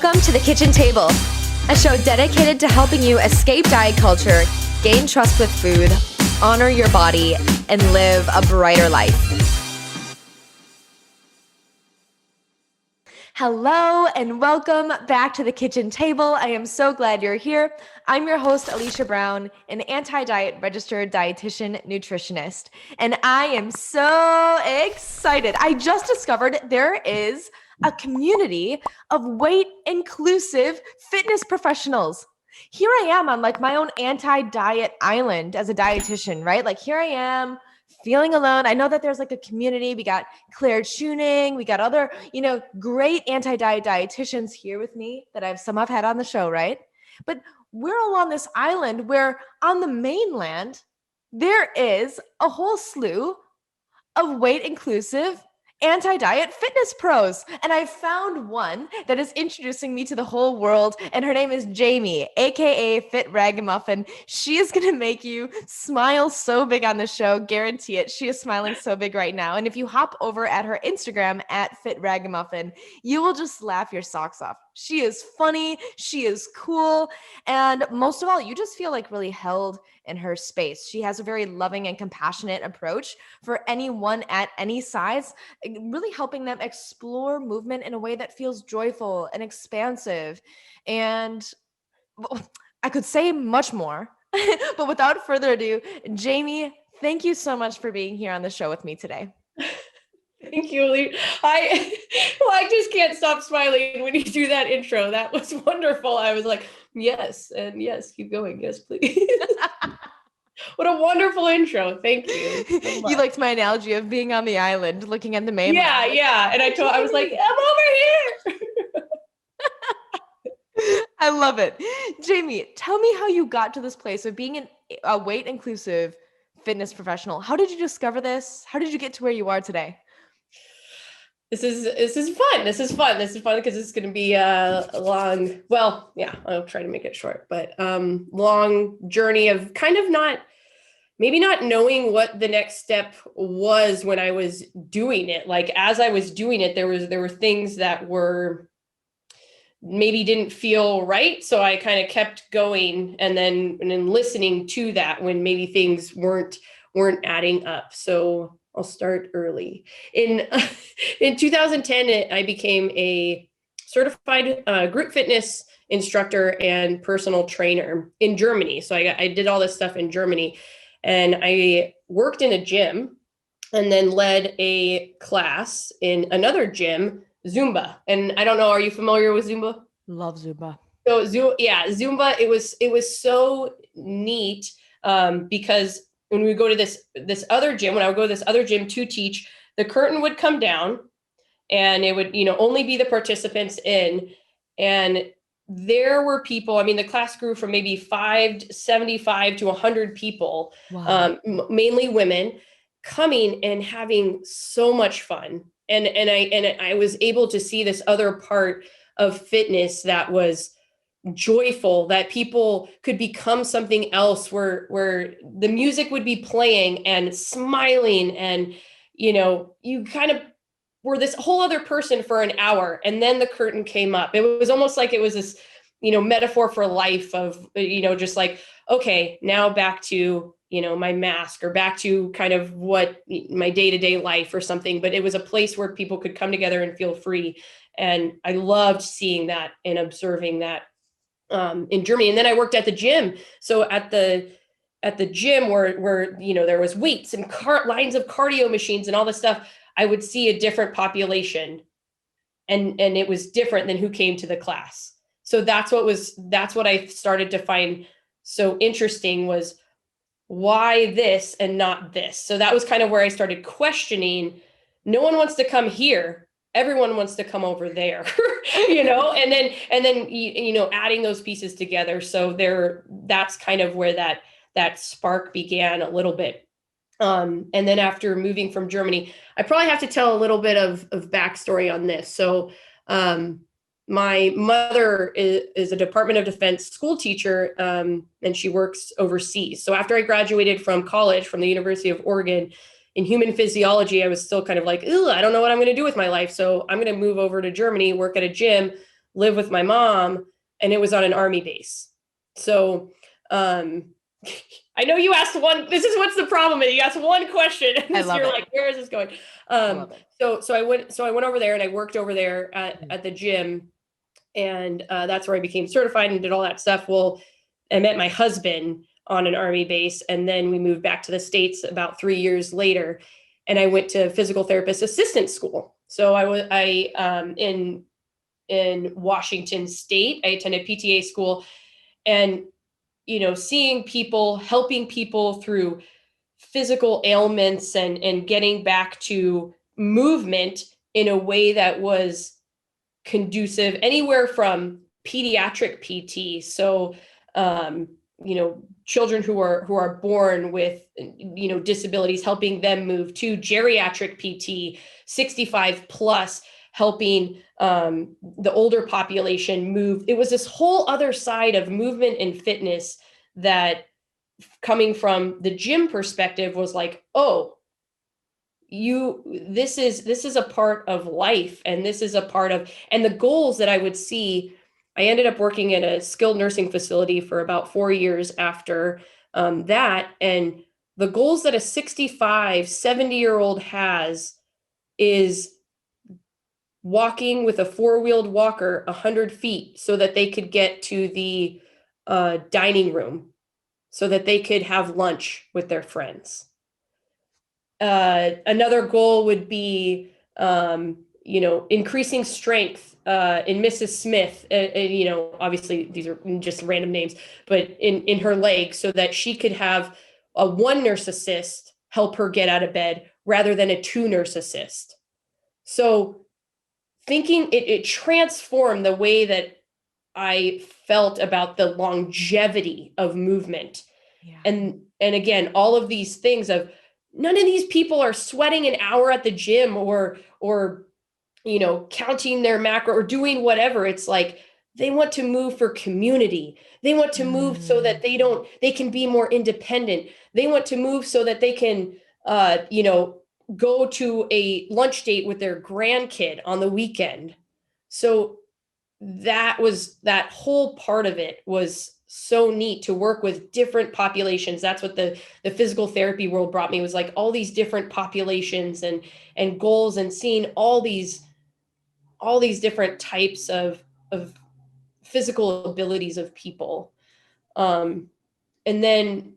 Welcome to The Kitchen Table, a show dedicated to helping you escape diet culture, gain trust with food, honor your body, and live a brighter life. Hello and welcome back to The Kitchen Table. I am so glad you're here. I'm your host, Alicia Brown, an anti-diet registered dietitian nutritionist, and I am so excited. I just discovered there is a community of weight-inclusive fitness professionals. Here I am on like my own anti-diet island as a dietitian, right? Like here I am feeling alone. I know that there's like a community. We got Claire Tuning. We got other, great anti-diet dietitians here with me that I've had on the show, right? But we're all on this island where on the mainland, there is a whole slew of weight-inclusive anti-diet fitness pros. And I found one that is introducing me to the whole world. And her name is Jamie, aka fitragamuffin. She is going to make you smile so big on the show. Guarantee it. She is smiling so big right now. And if you hop over at her Instagram at fitragamuffin, you will just laugh your socks off. She is funny. She is cool. And most of all, you just feel like really held in her space. She has a very loving and compassionate approach for anyone at any size, really helping them explore movement in a way that feels joyful and expansive. And I could say much more, but without further ado, Jamie, thank you so much for being here on the show with me today. Thank you, Lee. I just can't stop smiling when you do that intro. That was wonderful. I was like, yes, and yes, keep going. Yes, please. What a wonderful intro. Thank you so much. You liked my analogy of being on the island, looking at the mainland. Yeah. And I was like, I'm over here. I love it. Jamie, tell me how you got to this place of being a weight-inclusive fitness professional. How did you discover this? How did you get to where you are today? This is fun. This is fun because it's going to be a long, I'll try to make it short, but long journey of kind of not knowing what the next step was when I was doing it. Like as I was doing it, there were things that were maybe didn't feel right. So I kind of kept going and then listening to that when maybe things weren't adding up. So I'll start early. In 2010, I became a certified group fitness instructor and personal trainer in Germany. So I did all this stuff in Germany, and I worked in a gym and then led a class in another gym, Zumba. And I don't know, are you familiar with Zumba? Love Zumba. So Zumba, it was so neat because when we go to this other gym, when I would go to this other gym to teach, the curtain would come down and it would, only be the participants in. And there were people, the class grew from maybe 75 to 100 people, wow. Mainly women, coming and having so much fun. And I was able to see this other part of fitness that was joyful, that people could become something else where the music would be playing and smiling and you kind of were this whole other person for an hour, and then the curtain came up. It was almost like it was this metaphor for life of just like, okay, now back to my mask, or back to kind of what my day-to-day life or something. But it was a place where people could come together and feel free, and I loved seeing that and observing that in Germany. And then I worked at the gym. So at the gym where there was weights and lines of cardio machines and all this stuff, I would see a different population, and it was different than who came to the class. So that's what I started to find so interesting, was why this and not this. So that was kind of where I started questioning. No one wants to come here. Everyone wants to come over there, and then adding those pieces together. So that's kind of where that spark began a little bit. And then after moving from Germany, I probably have to tell a little bit of backstory on this. So my mother is a Department of Defense school teacher, and she works overseas. So after I graduated from college, from the University of Oregon, in human physiology, I was still kind of like, I don't know what I'm going to do with my life. So I'm going to move over to Germany, work at a gym, live with my mom, and it was on an Army base. So I know you asked one, this is what's the problem. You asked one question and you're like, where is this going? So I went over there and I worked over there at the gym, and that's where I became certified and did all that stuff. Well, I met my husband on an Army base, and then we moved back to the States about 3 years later, and I went to physical therapist assistant school. So in Washington State, I attended PTA school, and seeing people, helping people through physical ailments and getting back to movement in a way that was conducive, anywhere from pediatric PT. So, children who are born with, disabilities, helping them move, to geriatric PT, 65 plus, helping the older population move. It was this whole other side of movement and fitness that, coming from the gym perspective, was like, oh, this is a part of life, and this is a part of, and the goals that I would see. I ended up working at a skilled nursing facility for about 4 years after that, and the goals that a 65, 70-year-old has is walking with a 4-wheeled walker 100 feet so that they could get to the dining room, so that they could have lunch with their friends. Another goal would be, increasing strength in Mrs. Smith. Obviously these are just random names, but in her leg, so that she could have a 1 nurse assist help her get out of bed rather than a 2 nurse assist. So thinking it transformed the way that I felt about the longevity of movement. Yeah. And again, all of these things of, none of these people are sweating an hour at the gym or counting their macro or doing whatever. It's like, they want to move for community. They want to move so that they can be more independent. They want to move so that they can, go to a lunch date with their grandkid on the weekend. So that whole part of it was so neat, to work with different populations. That's what the physical therapy world brought me, was like all these different populations and goals, and seeing all these different types of physical abilities of people. And then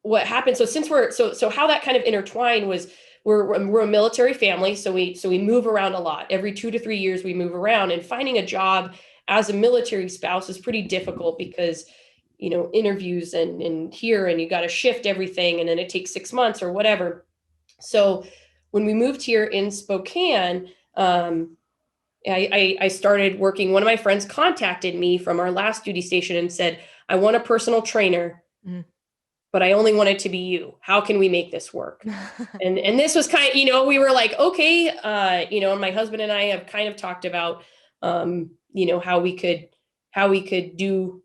what happened, so since so how that kind of intertwined was, we're a military family, so we move around a lot. Every 2 to 3 years we move around, and finding a job as a military spouse is pretty difficult, because interviews and here, and you got to shift everything, and then it takes 6 months or whatever. So when we moved here in Spokane, I started working. One of my friends contacted me from our last duty station and said, I want a personal trainer, but I only want it to be you. How can we make this work? and this was kind of, we were like, okay, and my husband and I have kind of talked about, how we could do,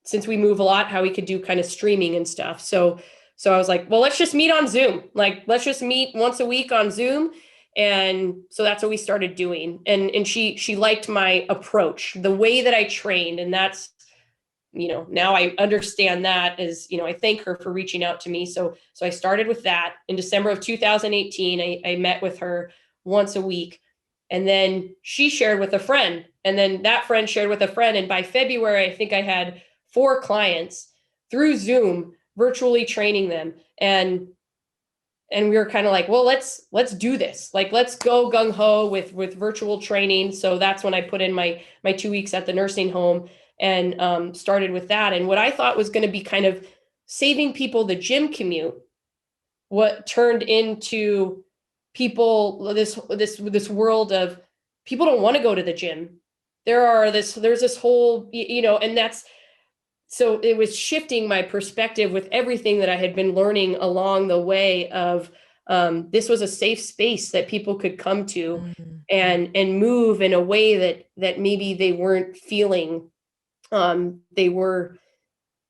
since we move a lot, how we could do kind of streaming and stuff. So I was like, well, let's just meet on Zoom. Like, let's just meet once a week on Zoom. And so that's what we started doing. And she liked my approach, the way that I trained. And that's, now I understand that as, I thank her for reaching out to me. So I started with that in December of 2018. I met with her once a week, and then she shared with a friend, and then that friend shared with a friend. And by February, I think I had 4 clients through Zoom, virtually training them. And we were kind of like, well, let's do this. Like, let's go gung ho with virtual training. So that's when I put in my 2 weeks at the nursing home, and started with that. And what I thought was going to be kind of saving people the gym commute, what turned into people, this world of people don't want to go to the gym. There's this whole, and that's, so it was shifting my perspective with everything that I had been learning along the way of, this was a safe space that people could come to and move in a way that maybe they weren't feeling, they were,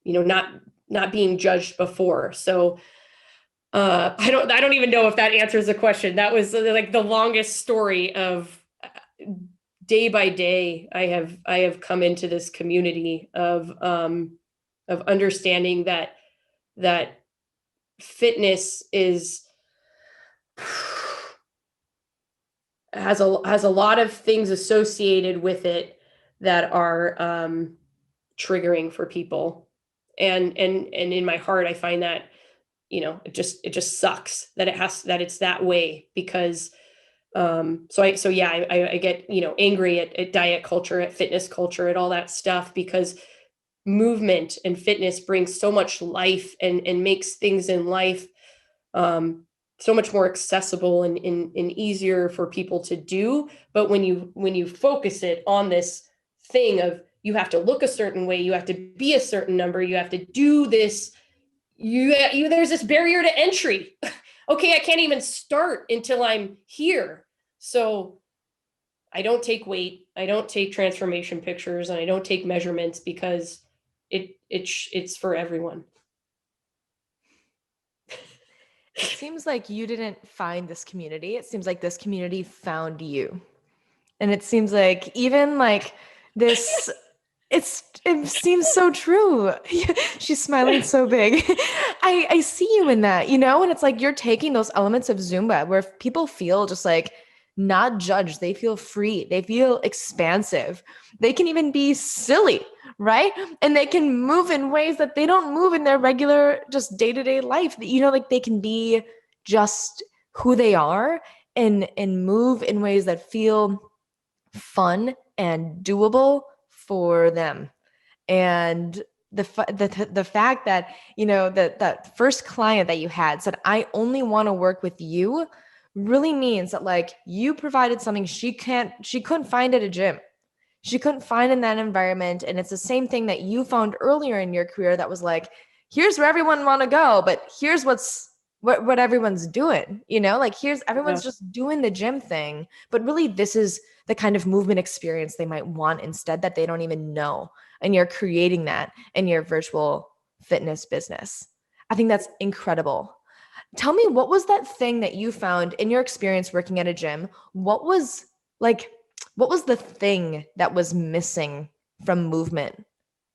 not being judged before. So, I don't even know if that answers the question. That was like the longest story of day by day, I have come into this community of understanding that fitness has a lot of things associated with it that are triggering for people, and in my heart, I find that, it just sucks that it's that way, because I get, angry at diet culture, at fitness culture, at all that stuff, because movement and fitness brings so much life, and makes things in life so much more accessible, and easier for people to do. But when you focus it on this thing of, you have to look a certain way, you have to be a certain number, you have to do this, there's this barrier to entry. Okay, I can't even start until I'm here. So I don't take weight, I don't take transformation pictures, and I don't take measurements, because it's for everyone. It seems like you didn't find this community. It seems like this community found you. And it seems like even like this, it seems so true. She's smiling so big. I see you in that, and it's like you're taking those elements of Zumba where people feel just like not judged. They feel free. They feel expansive. They can even be silly, right? And they can move in ways that they don't move in their regular, just day-to-day life. Like they can be just who they are, and move in ways that feel fun and doable for them. And the fact that, that first client that you had said, I only want to work with you, really means that like you provided something she couldn't find at a gym. She couldn't find in that environment. And it's the same thing that you found earlier in your career that was like, here's where everyone want to go, but here's what everyone's doing, like here's everyone's just doing the gym thing, but really this is the kind of movement experience they might want instead, that they don't even know. And you're creating that in your virtual fitness business. I think that's incredible. Tell me, what was that thing that you found in your experience working at a gym? What was the thing that was missing from movement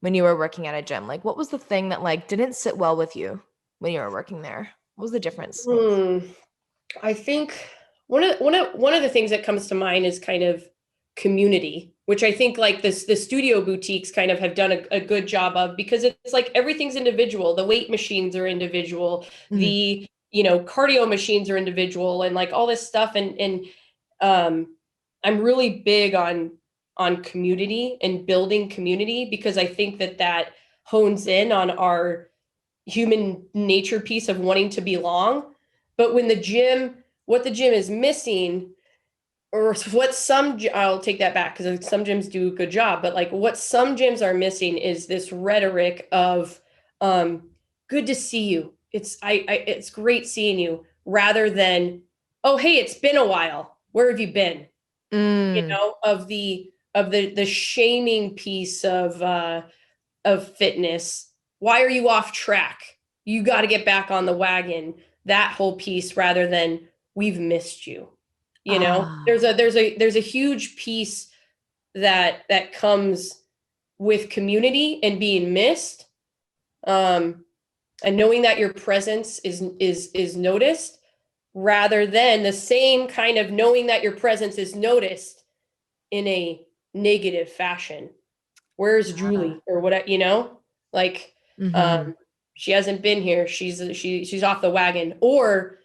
when you were working at a gym? Like, what was the thing that like didn't sit well with you when you were working there? What was the difference? I think one of the things that comes to mind is kind of community, which I think like the studio boutiques kind of have done a good job of, because it's like everything's individual. The weight machines are individual, the cardio machines are individual, and like all this stuff. And I'm really big on community and building community, because I think that hones in on our human nature piece of wanting to belong. But what the gym is missing, or I'll take that back, because some gyms do a good job, but like what some gyms are missing is this rhetoric of good to see you. It's great seeing you, rather than, oh, hey, it's been a while. Where have you been? Of the shaming piece of fitness. Why are you off track? You got to get back on the wagon. That whole piece, rather than, we've missed you. There's a huge piece that comes with community and being missed, and knowing that your presence is noticed, rather than the same kind of knowing that your presence is noticed in a negative fashion. Where's Julie, or what, like, she hasn't been here. She's off the wagon, or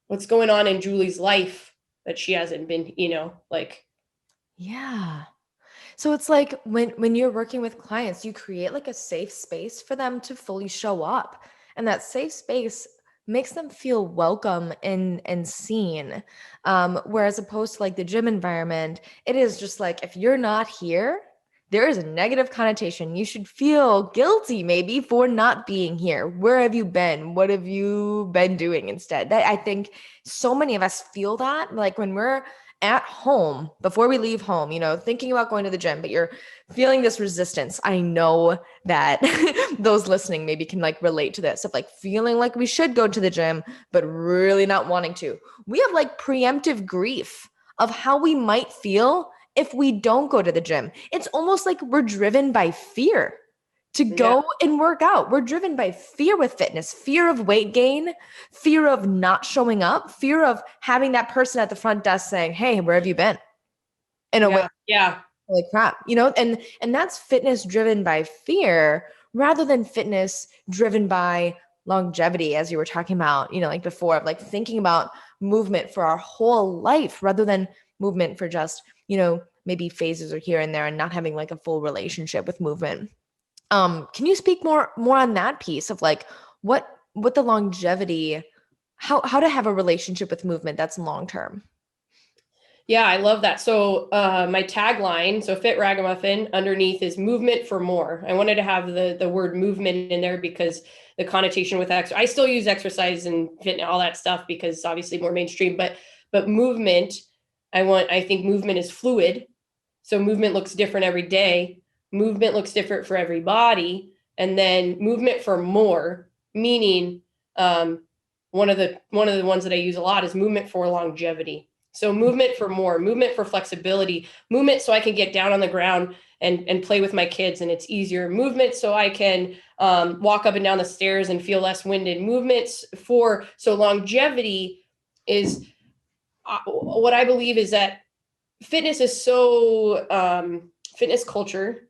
what's going on in Julie's life that she hasn't been, like. Yeah. So it's like when you're working with clients, you create like a safe space for them to fully show up. And that safe space makes them feel welcome and seen. Whereas opposed to like the gym environment, it is just like, if you're not here, there is a negative connotation. You should feel guilty maybe for not being here. Where have you been? What have you been doing instead? I think so many of us feel that, like when we're at home, before we leave home, thinking about going to the gym, but you're feeling this resistance. I know that those listening maybe can like relate to this, of like feeling like we should go to the gym, but really not wanting to. We have like preemptive grief of how we might feel if we don't go to the gym. It's almost like we're driven by fear to go and work out. We're driven by fear with fitness, fear of weight gain, fear of not showing up, fear of having that person at the front desk saying, "Hey, where have you been?" In a way, holy crap, and that's fitness driven by fear rather than fitness driven by longevity, as you were talking about, like before, of like thinking about movement for our whole life rather than movement for just, maybe phases or here and there and not having like a full relationship with movement. Can you speak more on that piece of like what the longevity, how to have a relationship with movement that's long term? Yeah, I love that. So my tagline, so Fit Ragamuffin, underneath is movement for more. I wanted to have the word movement in there because the connotation with exercise, I still use exercise and fitness, all that stuff, because obviously more mainstream, but movement, I think movement is fluid. So movement looks different every day. Movement looks different for every body. And then movement for more, meaning one of the ones that I use a lot is movement for longevity. So movement for more, movement for flexibility, movement so I can get down on the ground and play with my kids and it's easier. Movement so I can walk up and down the stairs and feel less winded. Movements so longevity is what I believe is that fitness is so fitness culture,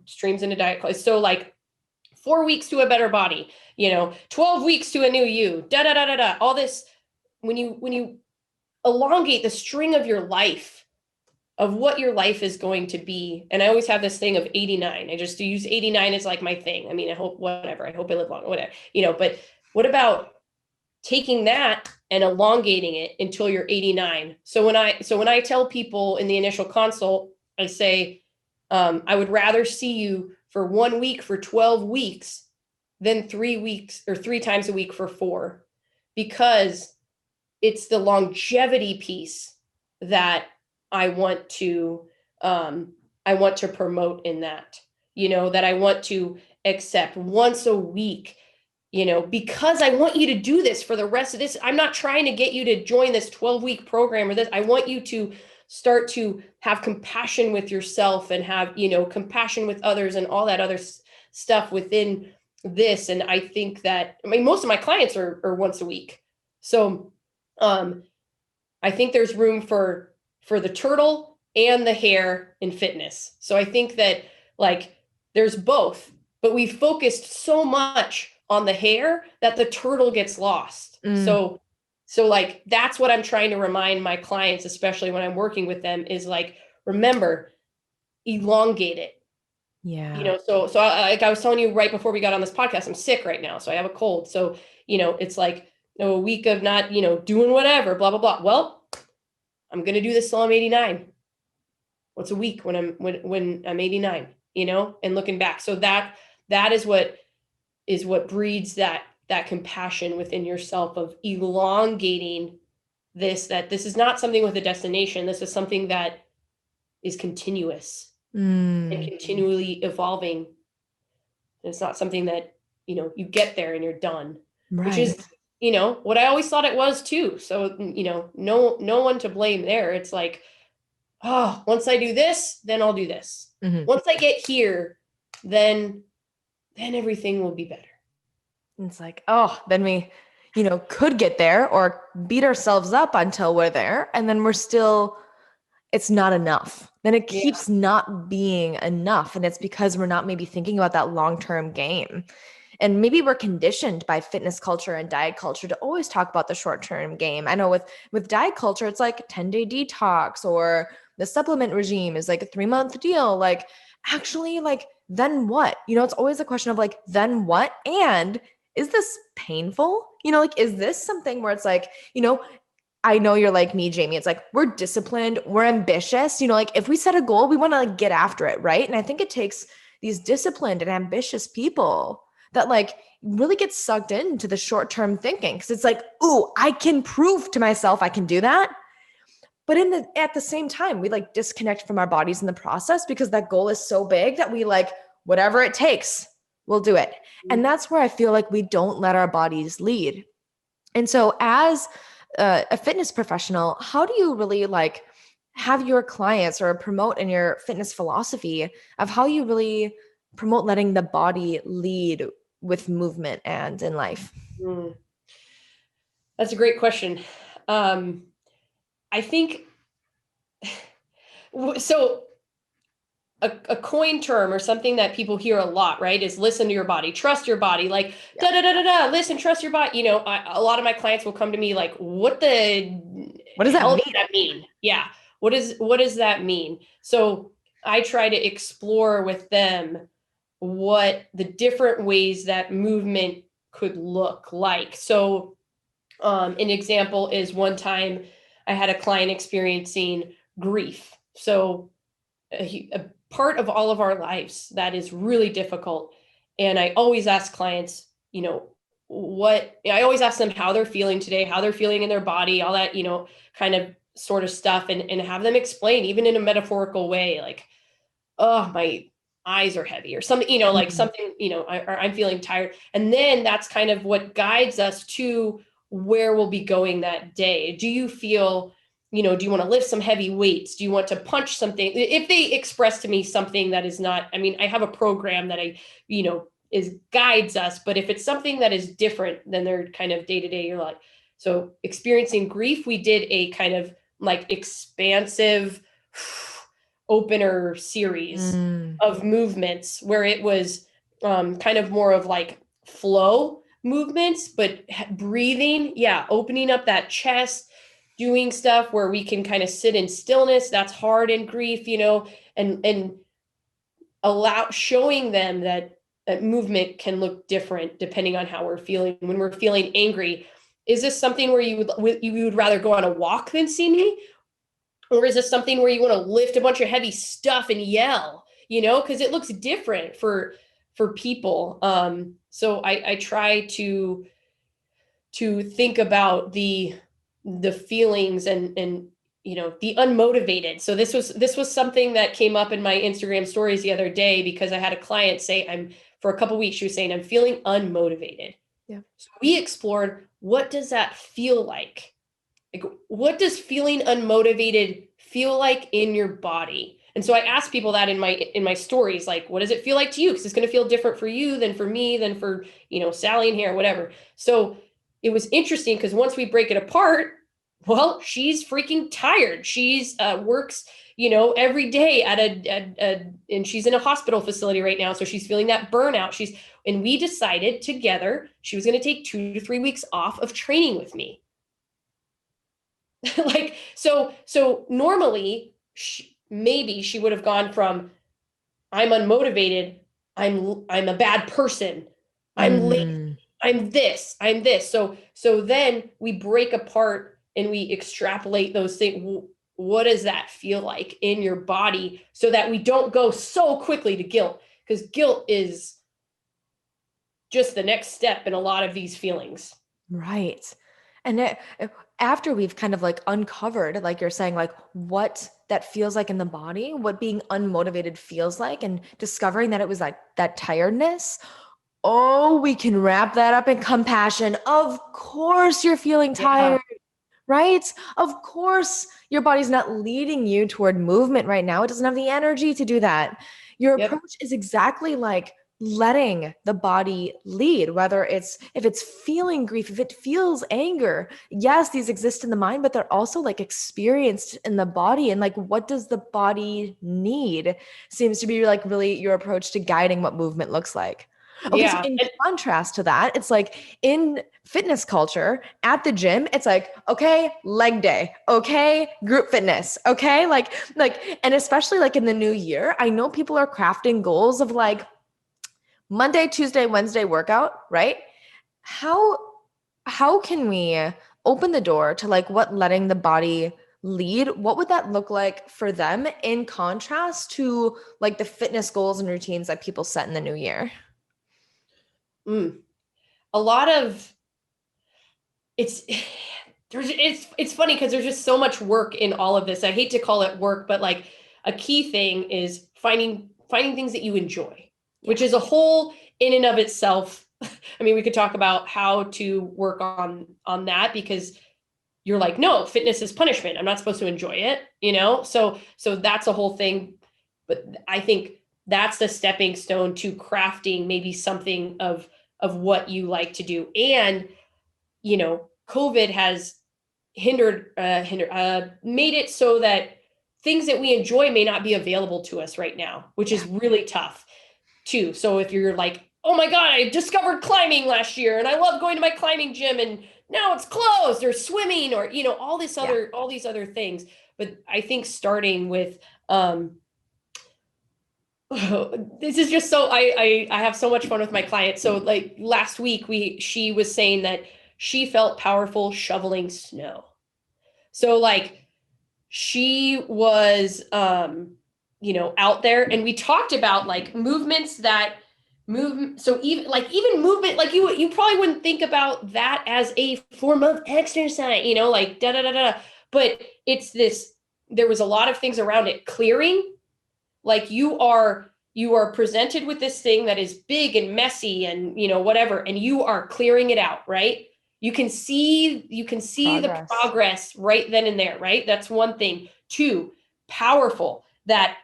streams into diet. It's so like 4 weeks to a better body, 12 weeks to a new you, all this. When you elongate the string of your life, of what your life is going to be. And I always have this thing of 89. I just use 89 as like my thing. I mean, I hope I live long, whatever, but what about taking that and elongating it until you're 89? So when I tell people in the initial consult, I say, I would rather see you for 1 week for 12 weeks than 3 weeks or 3 times a week for 4, because it's the longevity piece that I want to promote in that, that I want to accept once a week, because I want you to do this for the rest of this. I'm not trying to get you to join this 12-week program or this. I want you to start to have compassion with yourself and have, compassion with others and all that other stuff within this. And I think that, most of my clients are once a week. So I think there's room for the turtle and the hare in fitness. So I think that like there's both, but we focused so much on the hare that the turtle gets lost. So like that's what I'm trying to remind my clients, especially when I'm working with them, is like, remember, elongate it. Yeah. So like I was telling you right before we got on this podcast, I'm sick right now, so I have a cold. So it's like a week of not doing whatever, blah blah blah. Well, I'm gonna do this till I'm 89. What's a week when I'm 89? And looking back, so that is what breeds that compassion within yourself of elongating this. That this is not something with a destination. This is something that is continuous and continually evolving. And it's not something that you get there and you're done, Right. Which is what I always thought it was too. So no one to blame there. It's like, oh, once I do this, then I'll do this. Mm-hmm. Once I get here, then everything will be better. It's like, oh, then we could get there or beat ourselves up until we're there, and then we're still, it's not enough. Then it keeps not being enough, and it's because we're not maybe thinking about that long-term game. And maybe we're conditioned by fitness culture and diet culture to always talk about the short-term game. I know with diet culture, it's like 10-day detox, or the supplement regime is like a 3-month deal. Like, actually, like, then what? It's always a question of like, then what? And is this painful? Like, is this something where it's like, I know you're like me, Jamie. It's like, we're disciplined, we're ambitious. Like if we set a goal, we want to like get after it, right? And I think it takes these disciplined and ambitious people that like really get sucked into the short-term thinking, because it's like, ooh, I can prove to myself I can do that. But at the same time, we like disconnect from our bodies in the process because that goal is so big that we like, whatever it takes, we'll do it. And that's where I feel like we don't let our bodies lead. And so as a fitness professional, how do you really like have your clients or promote in your fitness philosophy of how you really promote letting the body lead with movement and in life? Mm, that's a great question. I think so. A coin term or something that people hear a lot, right, is listen to your body, trust your body, like Yeah. da da da da da. Listen, trust your body. A lot of my clients will come to me like, "What the What does that hell mean? does that mean?" Yeah, what does that mean? So I try to explore with them what the different ways that movement could look like. So, an example is one time I had a client experiencing grief. So a part of all of our lives that is really difficult. And I always ask clients, what I always ask them how they're feeling today, how they're feeling in their body, all that, kind of sort of stuff, and have them explain, even in a metaphorical way, like, oh, my eyes are heavy or something, like Mhm. something, or I'm feeling tired. And then that's kind of what guides us to where we'll be going that day. Do you feel, do you want to lift some heavy weights? Do you want to punch something? If they express to me something that is not, I mean, I have a program that is guides us, but if it's something that is different than their kind of day to day, you're like, so experiencing grief, we did a kind of like expansive opener series Mm. of movements where it was kind of more of like flow movements, but breathing, yeah, opening up that chest, doing stuff where we can kind of sit in stillness. That's hard in grief, and allow showing them that movement can look different depending on how we're feeling. When we're feeling angry, is this something where you would rather go on a walk than see me? Or is this something where you want to lift a bunch of heavy stuff and yell, because it looks different for people. So I try to think about the feelings and the unmotivated. So this was something that came up in my Instagram stories the other day, because I had a client say, I'm for a couple weeks, she was saying, I'm feeling unmotivated. Yeah. So we explored, what does that feel like? Like, what does feeling unmotivated feel like in your body? And so I ask people that in my stories, like, what does it feel like to you? Because it's going to feel different for you than for me, than for, Sally in here, whatever. So it was interesting, because once we break it apart, well, she's freaking tired. She's works, every day and she's in a hospital facility right now. So she's feeling that burnout. And we decided together she was going to take 2 to 3 weeks off of training with me. Like, so normally maybe she would have gone from, I'm unmotivated, I'm a bad person, I'm late, Mm. I'm this. So then we break apart and we extrapolate those things. What does that feel like in your body, so that we don't go so quickly to guilt, because guilt is just the next step in a lot of these feelings. Right. And after we've kind of like uncovered, like you're saying, like what that feels like in the body, what being unmotivated feels like, and discovering that it was like that tiredness. Oh, we can wrap that up in compassion. Of course, you're feeling Yeah. tired, right? Of course, your body's not leading you toward movement right now. It doesn't have the energy to do that. Your Yep. approach is exactly like letting the body lead, whether if it's feeling grief, if it feels anger. Yes, these exist in the mind, but they're also like experienced in the body. And like, what does the body need seems to be like really your approach to guiding what movement looks like. Okay, so Yeah. in contrast to that, it's like in fitness culture at the gym, it's like, okay, leg day, okay, group fitness, okay, and especially like in the new year, I know people are crafting goals of like Monday, Tuesday, Wednesday workout, right? How how can we open the door to like what letting the body lead? What would that look like for them in contrast to like the fitness goals and routines that people set in the new year? Mm. A lot of it's it's funny, because there's just so much work in all of this. I hate to call it work, but like a key thing is finding things that you enjoy, which Yeah. is a whole in and of itself. I mean, we could talk about how to work on that, because you're like, no, fitness is punishment. I'm not supposed to enjoy it, you know? So that's a whole thing. But I think that's the stepping stone to crafting maybe something of what you like to do. And, you know, COVID has made it so that things that we enjoy may not be available to us right now, which is really tough too. So if you're like, oh my God, I discovered climbing last year and I love going to my climbing gym and now it's closed, or swimming, or, you know, all these other things. But I think starting with, this is just so, I have so much fun with my clients. So like last week, she was saying that she felt powerful shoveling snow. So like she was, you know, out there, and we talked about like movements that move. So even movement, like you probably wouldn't think about that as a form of exercise, you know, like da da da da. But it's this. There was a lot of things around it. Clearing, like you are presented with this thing that is big and messy and, you know, whatever, and you are clearing it out, right? You can see the progress right then and there, right? That's one thing. Two, powerful, that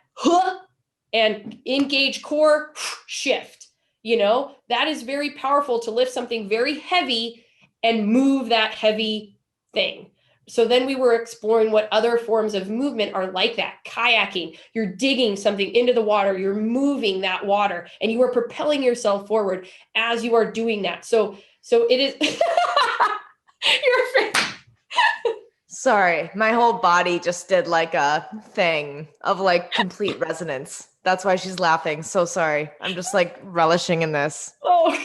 and engage core, shift, you know, that is very powerful to lift something very heavy and move that heavy thing. So then we were exploring what other forms of movement are like that. Kayaking, you're digging something into the water, you're moving that water, and you are propelling yourself forward as you are doing that. So it is. Sorry, my whole body just did like a thing of like complete resonance. That's why she's laughing. So sorry. I'm just like relishing in this. Oh,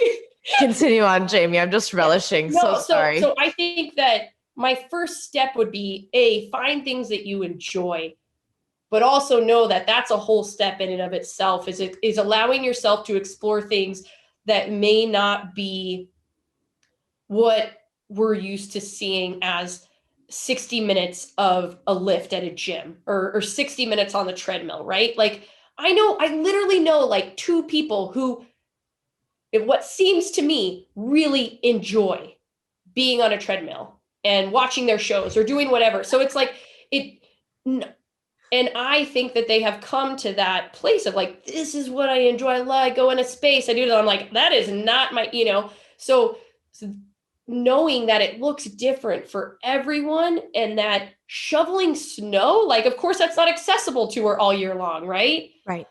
continue on, Jamie. I'm just relishing. No, so sorry. So I think that my first step would be find things that you enjoy, but also know that that's a whole step in and of itself. Is allowing yourself to explore things that may not be what we're used to seeing as 60 minutes of a lift at a gym or 60 minutes on the treadmill, right? Like I literally know like two people who, what seems to me, really enjoy being on a treadmill and watching their shows or doing whatever. So it's like and I think that they have come to that place of like, this is what I enjoy. I go in a space, I do that. I'm like, that is not my, you know, so knowing that it looks different for everyone, and that shoveling snow, like, of course, that's not accessible to her all year long, right? Right.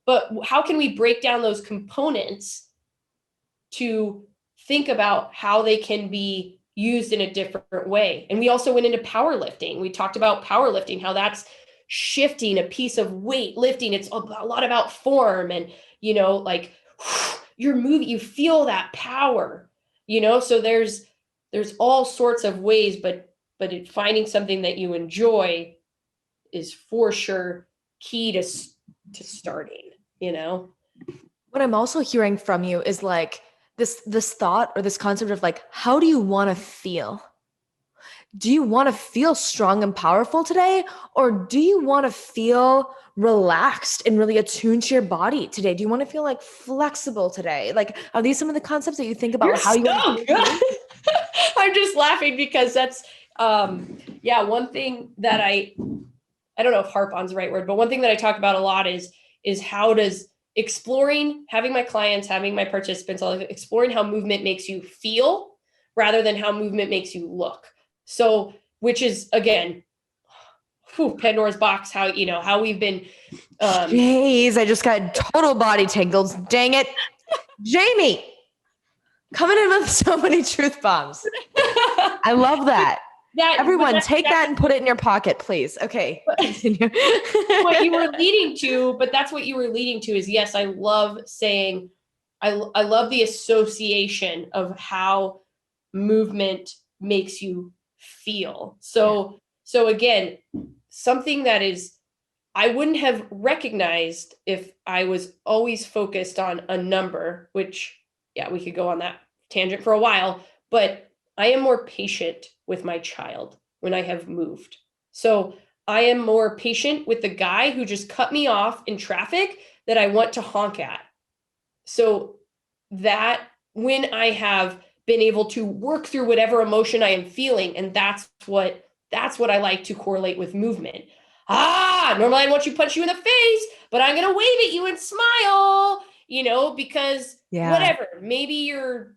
But how can we break down those components to think about how they can be used in a different way? And we also went into powerlifting. We talked about powerlifting, how that's shifting a piece of weight, lifting. It's a lot about form, and, you know, like you're moving, you feel that power, you know? So there's all sorts of ways, but finding something that you enjoy is for sure key to starting, you know? What I'm also hearing from you is like this thought or this concept of like, how do you want to feel? Do you want to feel strong and powerful today? Or do you want to feel relaxed and really attuned to your body today? Do you want to feel like flexible today? Like, are these some of the concepts that you think about? You're how you want to feel? I'm just laughing because that's, one thing that I don't know if harp on's the right word, but one thing that I talk about a lot is how does having my clients, having my participants, exploring how movement makes you feel rather than how movement makes you look. So, which is, again, Pandora's box, how we've been. Jeez, I just got total body tingles. Dang it. Jamie, coming in with so many truth bombs. I love that. Everyone, take that and put it in your pocket, please. Okay, continue. What you were leading to, but that's what you were leading to is, yes, I love saying, I love the association of how movement makes you feel. So again, something that is, I wouldn't have recognized if I was always focused on a number, which, yeah, we could go on that tangent for a while, but I am more patient with my child when I have moved. So I am more patient with the guy who just cut me off in traffic that I want to honk at. So that when I have been able to work through whatever emotion I am feeling. And that's what I like to correlate with movement. Normally I want you to punch you in the face, but I'm going to wave at you and smile, because whatever, maybe you're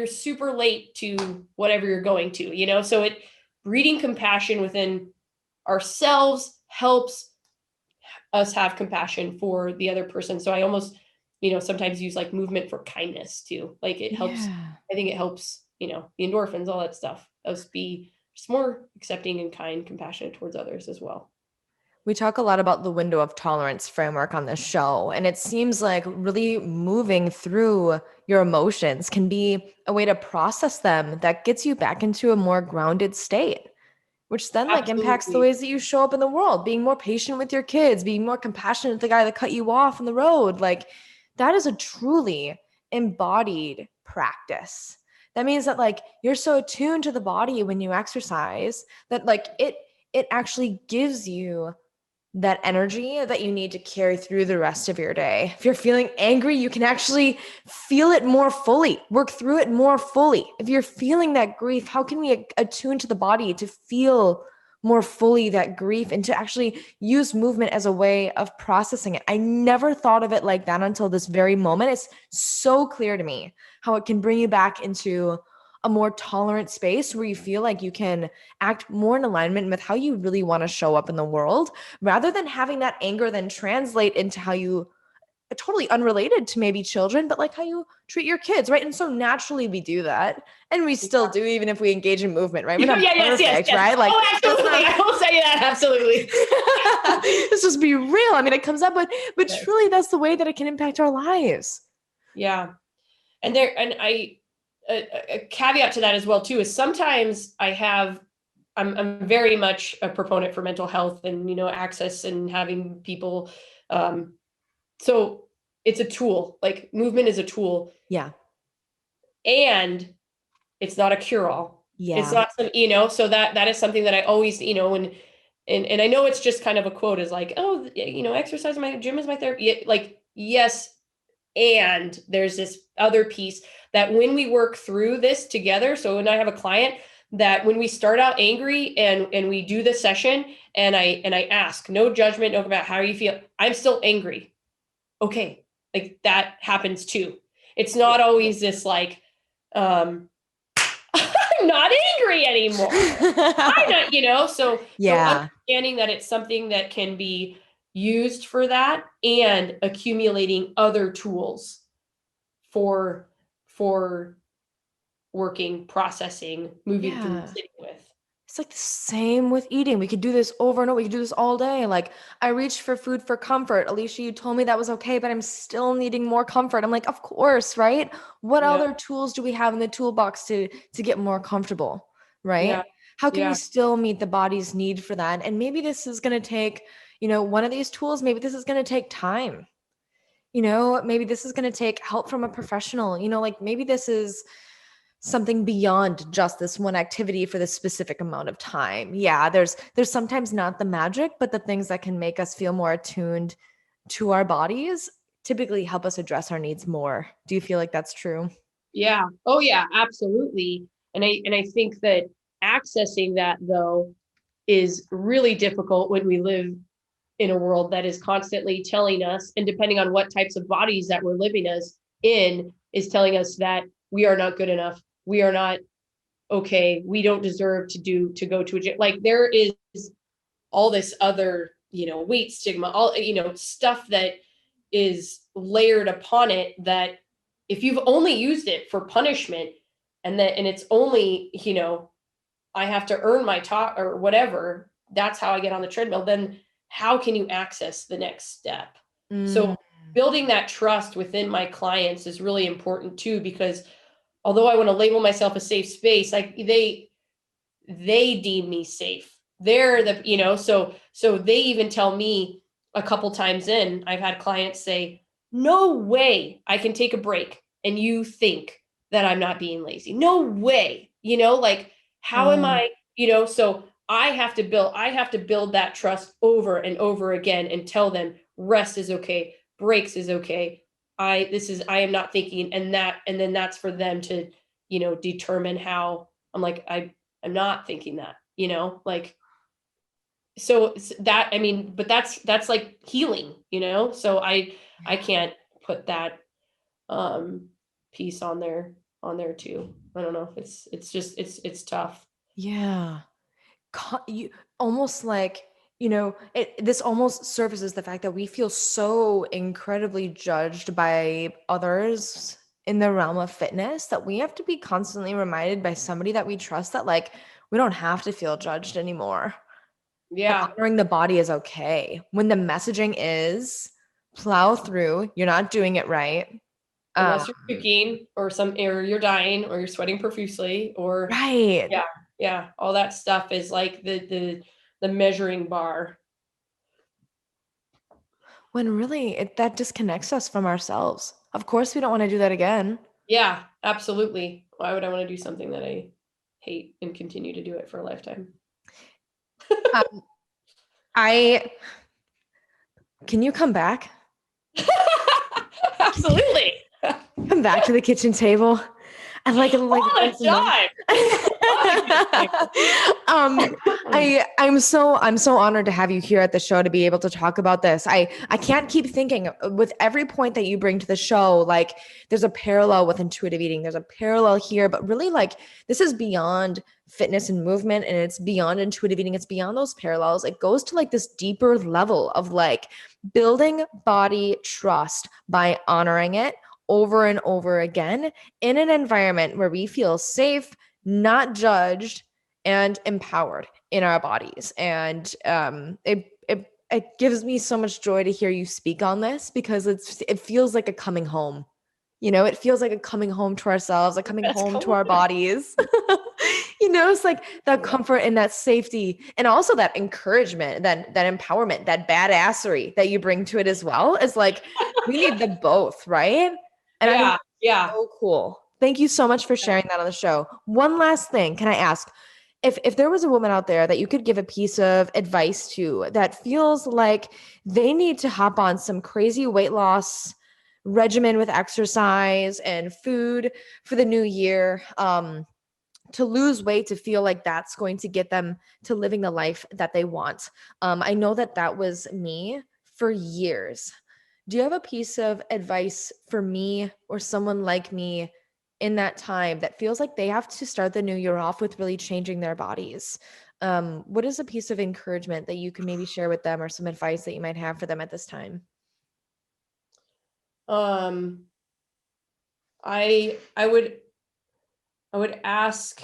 super late to whatever you're going to, so breeding compassion within ourselves helps us have compassion for the other person. So I almost, sometimes use like movement for kindness too. Like it helps. I think it helps, the endorphins, all that stuff, us be just more accepting and kind, compassionate towards others as well. We talk a lot about the window of tolerance framework on this show, and it seems like really moving through your emotions can be a way to process them that gets you back into a more grounded state, which then like impacts the ways that you show up in the world, being more patient with your kids, being more compassionate with the guy that cut you off on the road. Like that is a truly embodied practice. That means that like you're so attuned to the body when you exercise that like it actually gives you that energy that you need to carry through the rest of your day. If you're feeling angry, you can actually feel it more fully, work through it more fully. If you're feeling that grief, how can we attune to the body to feel more fully that grief and to actually use movement as a way of processing it? I never thought of it like that until this very moment. It's so clear to me how it can bring you back into a more tolerant space where you feel like you can act more in alignment with how you really want to show up in the world, rather than having that anger then translate into how you totally unrelated to maybe children, but like how you treat your kids, right? And so naturally we do that. And we still do, even if we engage in movement, right? We're not perfect, right? Like, absolutely. I will say that. Absolutely. Let's just be real. I mean, it comes up, but truly that's the way that it can impact our lives. Yeah. And a caveat to that as well too is sometimes I'm very much a proponent for mental health and access and having people so it's a tool. Like movement is a tool. Yeah. And it's not a cure-all. Yeah. It's not some, so that is something that I always, and I know it's just kind of a quote is like, oh, exercise, my gym is my therapy. Like, yes. And there's this other piece that when we work through this together, so when I have a client that when we start out angry and we do the session and I ask, no judgment, no about how you feel, I'm still angry. Okay. Like that happens too. It's not always this like, I'm not angry anymore. I'm not, so understanding that it's something that can be used for that and accumulating other tools for working, processing, moving through, sitting with. It's like the same with eating. We could do this over and over. We could do this all day. Like I reached for food for comfort. Alicia, you told me that was okay, but I'm still needing more comfort. I'm like, of course, right? What other tools do we have in the toolbox to get more comfortable, right? Yeah. How can we still meet the body's need for that? And maybe this is going to take, one of these tools, maybe this is going to take time. Maybe this is going to take help from a professional, like maybe this is something beyond just this one activity for this specific amount of time. Yeah, there's sometimes not the magic, but the things that can make us feel more attuned to our bodies typically help us address our needs more. Do you feel like that's true? Yeah. Oh yeah, absolutely. And I think that accessing that though is really difficult when we live in a world that is constantly telling us, and depending on what types of bodies that we're living as in, is telling us that we are not good enough. We are not okay. We don't deserve to go to a gym. Like there is all this other, weight stigma, all, stuff that is layered upon it that if you've only used it for punishment and it's only, I have to earn my talk or whatever, that's how I get on the treadmill, then how can you access the next step? So building that trust within my clients is really important too, because although I want to label myself a safe space, like they deem me safe. They're the, so they even tell me a couple times in, I've had clients say, no way I can take a break and you think that I'm not being lazy. No way, like how am I, so I have to build that trust over and over again and tell them rest is okay, breaks is okay. I am not thinking, and then that's for them to, determine how. I'm like, I'm not thinking that, like, so that, I mean, but that's like healing, so I can't put that piece on there too. I don't know. It's just, it's tough. Yeah. You almost like, this almost surfaces the fact that we feel so incredibly judged by others in the realm of fitness that we have to be constantly reminded by somebody that we trust that like we don't have to feel judged anymore. And Yeah. honoring the body is okay. When the messaging is plow through, you're not doing it right. Unless you're puking or you're dying or you're sweating profusely or Right. yeah, all that stuff is like the measuring bar. When really that disconnects us from ourselves. Of course, we don't want to do that again. Yeah, absolutely. Why would I want to do something that I hate and continue to do it for a lifetime? Um, I Can you come back? Absolutely. Come back to the kitchen table. I like it like All once the a month. time. I'm so honored to have you here at the show to be able to talk about this. I can't keep thinking with every point that you bring to the show, like there's a parallel with intuitive eating. There's a parallel here, but really like this is beyond fitness and movement and it's beyond intuitive eating. It's beyond those parallels. It goes to like this deeper level of like building body trust by honoring it over and over again in an environment where we feel safe, not judged, and empowered in our bodies. And it gives me so much joy to hear you speak on this because it feels like a coming home. It feels like a coming home to ourselves, like coming That's home to cool. our bodies. It's like that comfort and that safety and also that encouragement, that empowerment, that badassery that you bring to it as well is like we need them both, right? And I think Yeah. so cool. Thank you so much for sharing that on the show. One last thing, can I ask if there was a woman out there that you could give a piece of advice to that feels like they need to hop on some crazy weight loss regimen with exercise and food for the new year, to lose weight to feel like that's going to get them to living the life that they want. I know that was me for years. Do you have a piece of advice for me or someone like me in that time that feels like they have to start the new year off with really changing their bodies? What is a piece of encouragement that you can maybe share with them or some advice that you might have for them at this time? Um, I would ask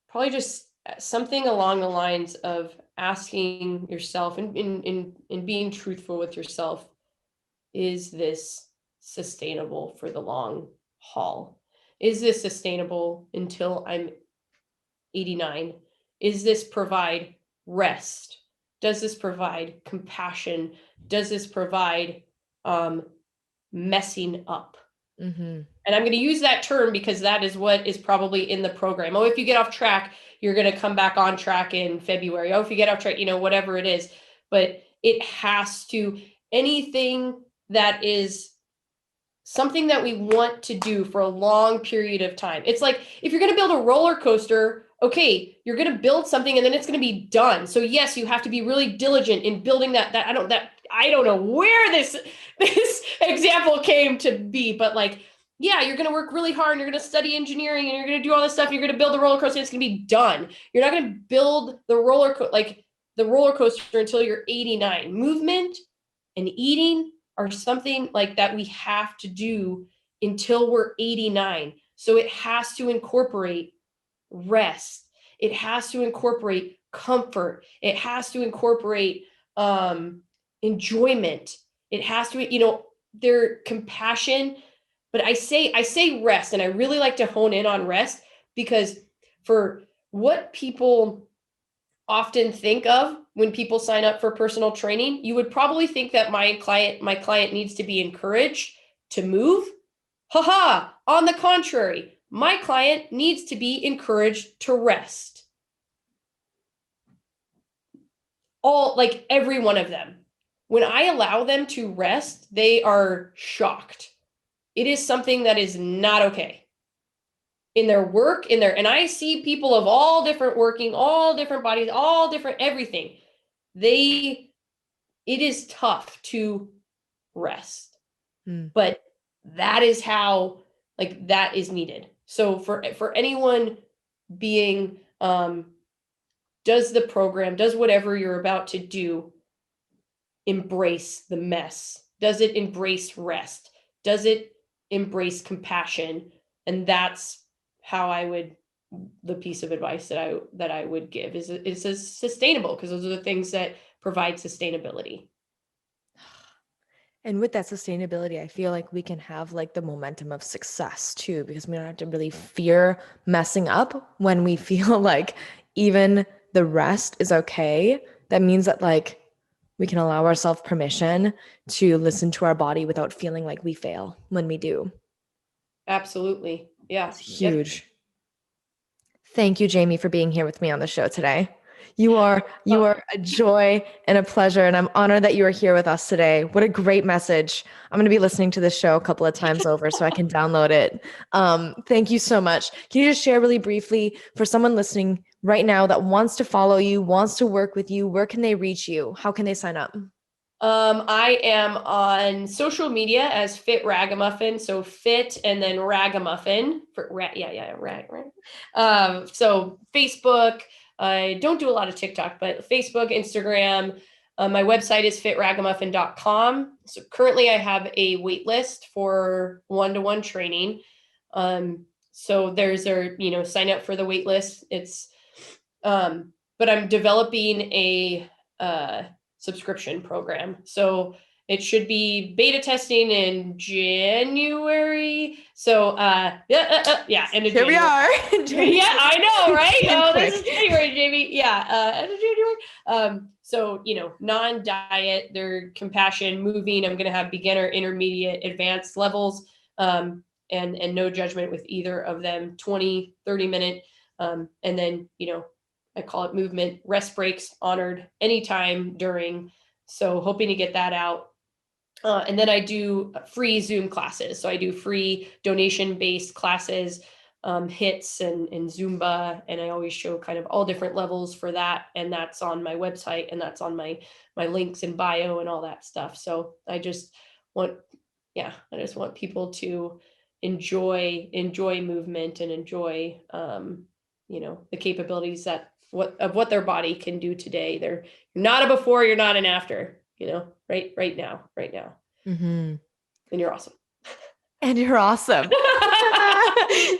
probably just something along the lines of asking yourself and in being truthful with yourself, is this sustainable for the long haul? Is this sustainable until I'm 89? Is this provide rest? Does this provide compassion? Does this provide messing up? Mm-hmm. And I'm going to use that term because that is what is probably in the program. Oh, if you get off track, you're going to come back on track in February. Oh, if you get off track, whatever it is. But it has to, anything that is something that we want to do for a long period of time. It's like if you're going to build a roller coaster, okay, you're going to build something and then it's going to be done. So yes, you have to be really diligent in building that I don't know where this example came to be, but like, yeah, you're going to work really hard and you're going to study engineering and you're going to do all this stuff. And you're going to build the roller coaster and it's going to be done. You're not going to build the roller coaster until you're 89. Movement and eating are something like that we have to do until we're 89. So it has to incorporate rest. It has to incorporate comfort. It has to incorporate enjoyment. It has to, their compassion. But I say rest, and I really like to hone in on rest because for what people often think of when people sign up for personal training, you would probably think that my client needs to be encouraged to move. Haha, on the contrary, my client needs to be encouraged to rest. All, like every one of them. When I allow them to rest, they are shocked. It is something that is not okay. in their work, and I see people of all different working, all different bodies, all different everything. It is tough to rest, but that is how, like, that is needed. So for anyone being, does the program, does whatever you're about to do, embrace the mess. Does it embrace rest? Does it embrace compassion? And that's how the piece of advice that I would give is sustainable, because those are the things that provide sustainability. And with that sustainability, I feel like we can have like the momentum of success too, because we don't have to really fear messing up when we feel like even the rest is okay. That means that like we can allow ourselves permission to listen to our body without feeling like we fail when we do. Absolutely. Yeah. It's huge. Thank you, Jamie, for being here with me on the show today. You are a joy and a pleasure, and I'm honored that you are here with us today. What a great message. I'm going to be listening to this show a couple of times over so I can download it. Thank you so much. Can you just share really briefly for someone listening right now that wants to follow you, wants to work with you, where can they reach you? How can they sign up? I am on social media as Fit Ragamuffin. So fit and then Ragamuffin for rag. So Facebook. I don't do a lot of TikTok, but Facebook, Instagram. My website is fitragamuffin.com. So currently I have a wait list for one-to-one training. So there's sign up for the wait list. It's, but I'm developing a, subscription program. So it should be beta testing in January. So end of Here January. we are. Yeah, I know, right? Oh, this is January, Jamie. Yeah, end of January. So non-diet, they're compassion, moving. I'm going to have beginner, intermediate, advanced levels, and no judgment with either of them. 20, 30-minute, and then I call it movement, rest breaks honored anytime during. So hoping to get that out. And then I do free Zoom classes. So I do free donation-based classes, hits and Zumba. And I always show kind of all different levels for that. And that's on my website, and that's on my links in bio and all that stuff. So I just want people to enjoy movement and enjoy, the capabilities what their body can do today. You're not a before, you're not an after, right now. Mm-hmm. And you're awesome. And you're awesome.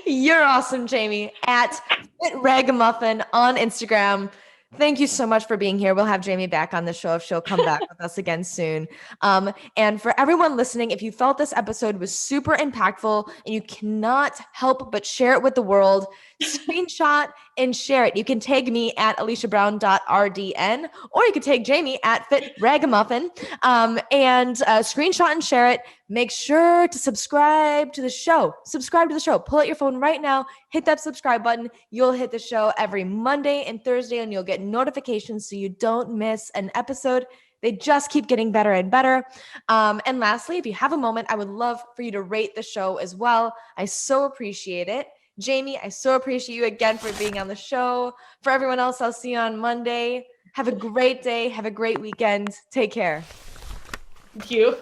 You're awesome, Jamie, at fitragamuffin on Instagram. Thank you so much for being here. We'll have Jamie back on the show if she'll come back with us again soon. And for everyone listening, if you felt this episode was super impactful and you cannot help but share it with the world, screenshot and share it. You can tag me at aliciabrown.rdn, or you can tag Jamie at fitragamuffin, and screenshot and share it. Make sure to subscribe to the show. Pull out your phone right now, hit that subscribe button. You'll hit the show every Monday and Thursday, and you'll get notifications so you don't miss an episode. They just keep getting better and better. And lastly, if you have a moment, I would love for you to rate the show as well. I so appreciate it. Jamie, I so appreciate you again for being on the show. For everyone else, I'll see you on Monday. Have a great day. Have a great weekend. Take care. Thank you.